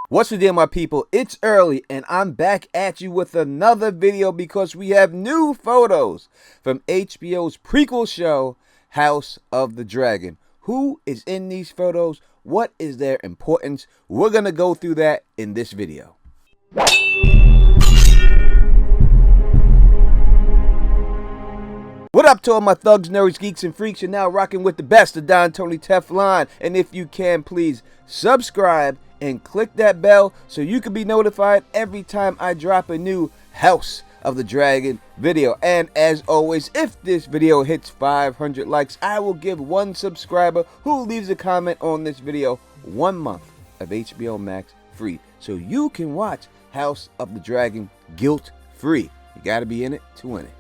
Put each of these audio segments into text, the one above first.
What's the deal, my people? It's early and I'm back at you with another video because we have new photos from HBO's prequel show, House of the Dragon. Who is in these photos? What is their importance? We're going to go through that in this video. What up to all my thugs, nerds, geeks, and freaks? You're now rocking with the best of Don Tony Teflon. And if you can, please subscribe and click that bell so you can be notified every time I drop a new House of the Dragon video. And as always, if this video hits 500 likes, I will give one subscriber who leaves a comment on this video 1 month of HBO Max free, so you can watch House of the Dragon guilt free. You gotta be in it to win it.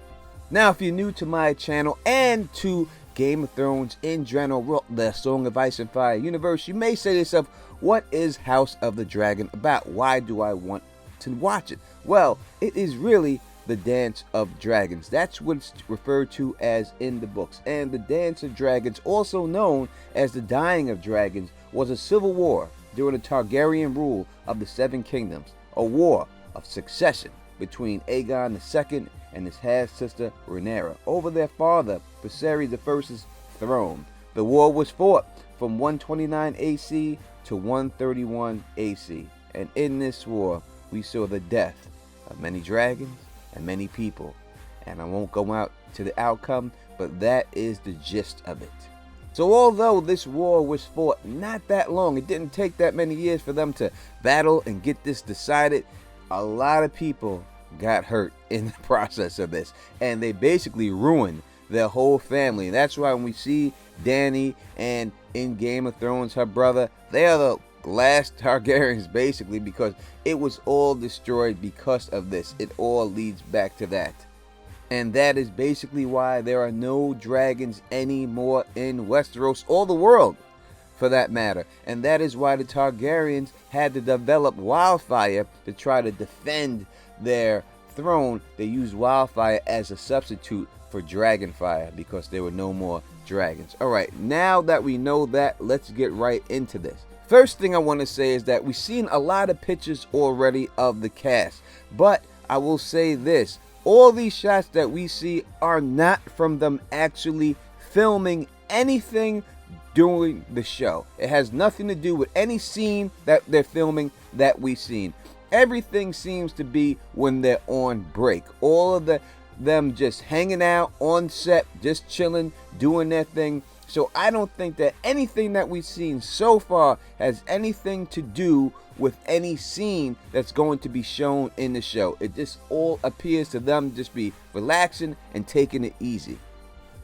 Now, if you're new to my channel and to Game of Thrones in general, the Song of Ice and Fire universe, you may say to yourself, what is House of the Dragon about? Why do I want to watch it? Well, it is really the Dance of Dragons. That's what it's referred to as in the books. And the Dance of Dragons, also known as the Dying of Dragons, was a civil war during the Targaryen rule of the Seven Kingdoms, a war of succession between Aegon II and his half-sister Rhaenyra over their father Viserys I's throne. The war was fought from 129 AC to 131 AC, and in this war we saw the death of many dragons and many people, and I won't go out to the outcome, but that is the gist of it. So although this war was fought not that long, it didn't take that many years for them to battle and get this decided, a lot of people got hurt in the process of this, and they basically ruined their whole family. That's why when we see Dany and in Game of Thrones, her brother, they are the last Targaryens basically, because it was all destroyed because of this. It all leads back to that. And that is basically why there are no dragons anymore in Westeros or the world, for that matter. And that is why the Targaryens had to develop wildfire to try to defend their throne. They used wildfire as a substitute for dragonfire because there were no more dragons. Alright, now that we know that, let's get right into this. First thing I want to say is that we've seen a lot of pictures already of the cast, but I will say this: all these shots that we see are not from them actually filming anything during the show. It has nothing to do with any scene that they're filming that we've seen. Everything seems to be when they're on break. All of them just hanging out on set, just chilling, doing their thing. So I don't think that anything that we've seen so far has anything to do with any scene that's going to be shown in the show. It just all appears to them just be relaxing and taking it easy.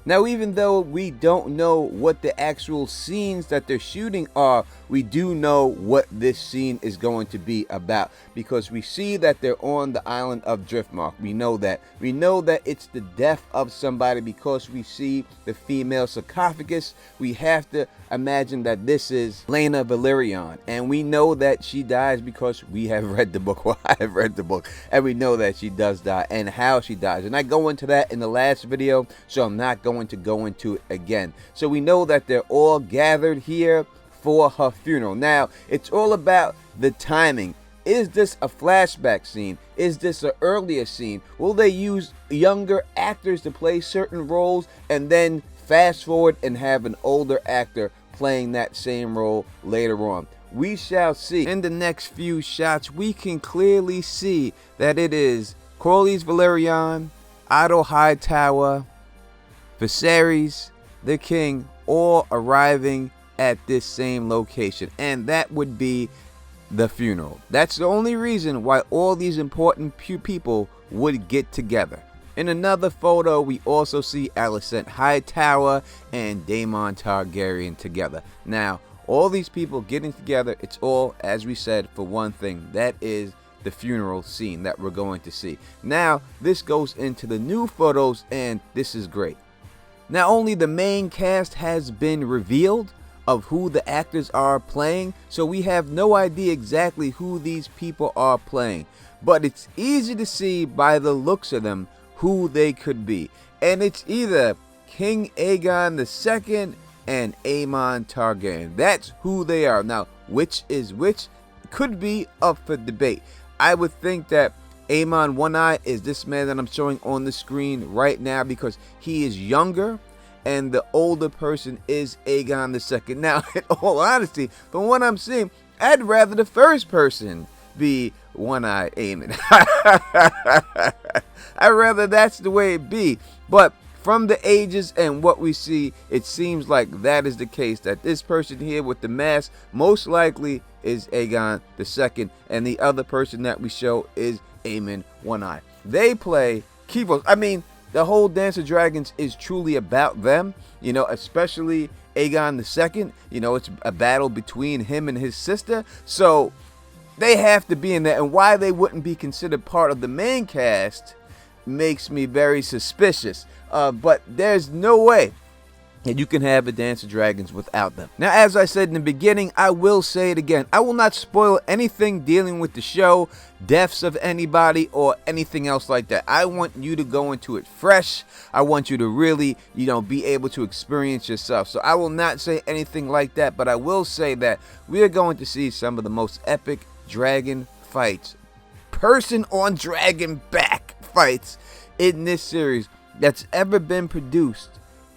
Now, even though we don't know what the actual scenes that they're shooting are, we do know what this scene is going to be about, because we see that they're on the island of Driftmark. We know that. We know that it's the death of somebody because we see the female sarcophagus. We have to imagine that this is Rhaenyra Targaryen, and we know that she dies because we have read the book. Well, I have read the book, and we know that she does die and how she dies. And I go into that in the last video, so I'm not going to go into it again. So we know that they're all gathered here for her funeral. Now, it's all about the timing. Is this a flashback scene? Is this an earlier scene? Will they use younger actors to play certain roles and then fast forward and have an older actor playing that same role later on? We shall see. In the next few shots, we can clearly see that it is Corlys Velaryon, Otto Hightower, Viserys, the king, all arriving at this same location, and that would be the funeral. That's the only reason why all these important people would get together. In another photo, we also see Alicent Hightower and Daemon Targaryen together. Now, all these people getting together, it's all, as we said, for one thing. That is the funeral scene that we're going to see. Now, this goes into the new photos, and this is great. Not only the main cast has been revealed of who the actors are playing, so we have no idea exactly who these people are playing, but it's easy to see by the looks of them who they could be. And it's either King Aegon II and Aemond Targaryen. That's who they are. Now, which is which? could be up for debate. I would think that Aemond One Eye is this man that I'm showing on the screen right now because he is younger, and the older person is Aegon II. Now, in all honesty, from what I'm seeing, I'd rather the first person be One Eye Aemond. I'd rather that's the way it be. But from the ages and what we see, it seems like that is the case, that this person here with the mask most likely is Aegon II, and the other person that we show is Aemond One Eye. They play key roles. I mean, the whole Dance of Dragons is truly about them, you know, especially Aegon II. You know, it's a battle between him and his sister, so they have to be in there. And why they wouldn't be considered part of the main cast makes me very suspicious. But there's no way that you can have a Dance of Dragons without them. Now, as I said in the beginning, I will say it again. I will not spoil anything dealing with the show, deaths of anybody, or anything else like that. I want you to go into it fresh. I want you to really, be able to experience yourself. So I will not say anything like that, but I will say that we are going to see some of the most epic dragon fights, person on dragon back fights in this series that's ever been produced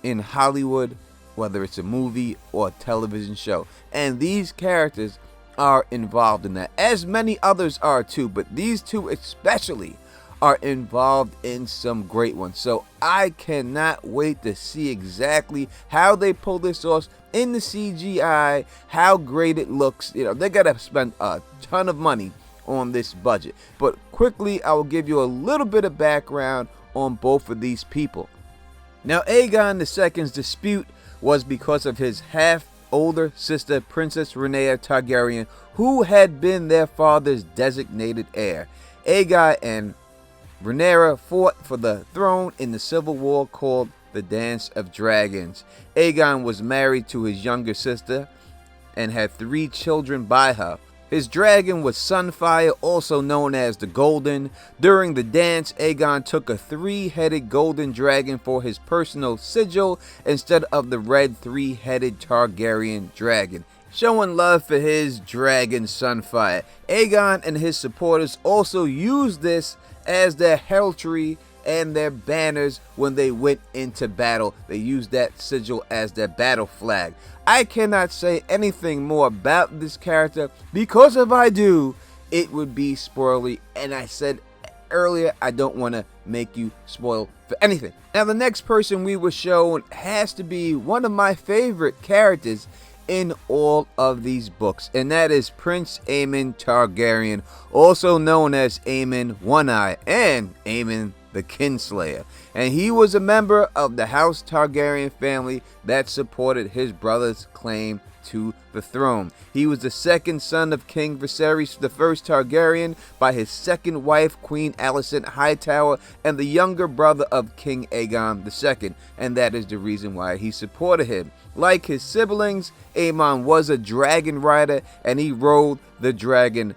in Hollywood, whether it's a movie or a television show. And these characters are involved in that, as many others are too, but these two especially are involved in some great ones. So I cannot wait to see exactly how they pull this off in the CGI, how great it looks. They gotta spend a ton of money on this budget. But quickly, I will give you a little bit of background on both of these people. Now, Aegon II's dispute was because of his half-older sister, Princess Rhaenyra Targaryen, who had been their father's designated heir. Aegon and Rhaenyra fought for the throne in the civil war called the Dance of Dragons. Aegon was married to his younger sister and had 3 children by her. His dragon was Sunfire, also known as the Golden. During the dance, Aegon took a 3-headed golden dragon for his personal sigil instead of the red 3-headed Targaryen dragon, showing love for his dragon Sunfire. Aegon and his supporters also used this as their heraldry and their banners when they went into battle. They used that sigil as their battle flag. I cannot say anything more about this character because if I do, it would be spoilery. And I said earlier, I don't want to make you spoil for anything. Now, the next person we were shown has to be one of my favorite characters in all of these books, and that is Prince Aemond Targaryen, also known as Aemond One Eye and Aemond the Kinslayer. And he was a member of the House Targaryen family that supported his brother's claim to the throne. He was the second son of King Viserys I Targaryen by his second wife, Queen Alicent Hightower, and the younger brother of King Aegon II, and that is the reason why he supported him. Like his siblings, Aemon was a dragon rider, and he rode the dragon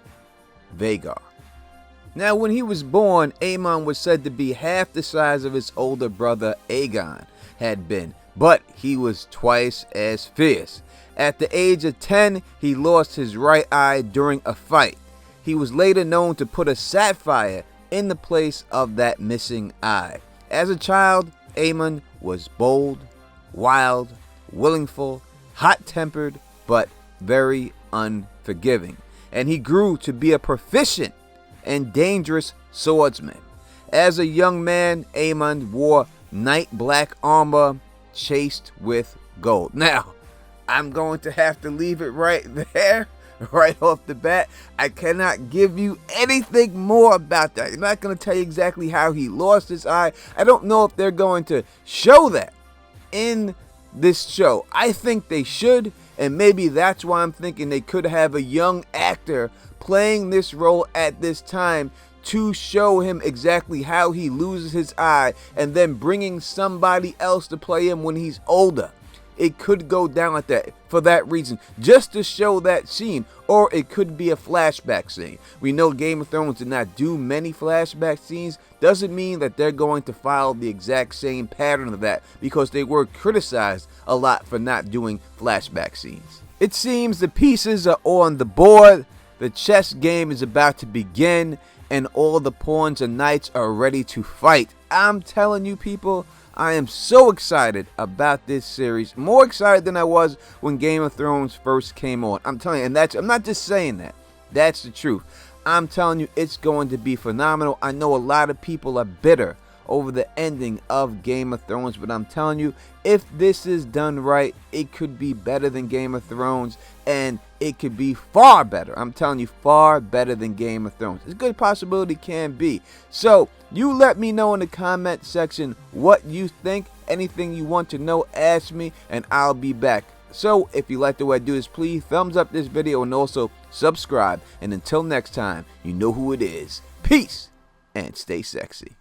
Vhagar. Now, when he was born, Aemon was said to be half the size of his older brother Aegon had been, but he was twice as fierce. At the age of 10, he lost his right eye during a fight. He was later known to put a sapphire in the place of that missing eye. As a child, Aemon was bold, wild, willful, hot-tempered, but very unforgiving. And he grew to be a proficient and dangerous swordsman. As a young man, Aemond wore night black armor chased with gold. Now, I'm going to have to leave it right there, right off the bat. I cannot give you anything more about that. I'm not going to tell you exactly how he lost his eye. I don't know if they're going to show that in this show. I think they should, and maybe that's why I'm thinking they could have a young actor playing this role at this time to show him exactly how he loses his eye, and then bringing somebody else to play him when he's older. It could go down like that for that reason, just to show that scene, or it could be a flashback scene. We know Game of Thrones did not do many flashback scenes. Doesn't mean that they're going to follow the exact same pattern of that, because they were criticized a lot for not doing flashback scenes. It seems the pieces are on the board. The chess game is about to begin, and all the pawns and knights are ready to fight. I'm telling you, people, I am so excited about this series. More excited than I was when Game of Thrones first came on. I'm telling you, and I'm not just saying that. That's the truth. I'm telling you, it's going to be phenomenal. I know a lot of people are bitter over the ending of Game of Thrones, but I'm telling you, if this is done right, it could be better than Game of Thrones, and it could be far better. I'm telling you, far better than Game of Thrones. It's a good possibility, can be. So you let me know in the comment section what you think. Anything you want to know, ask me, and I'll be back. So if you like the way I do this, please thumbs up this video and also subscribe. And until next time, you know who it is. Peace and stay sexy.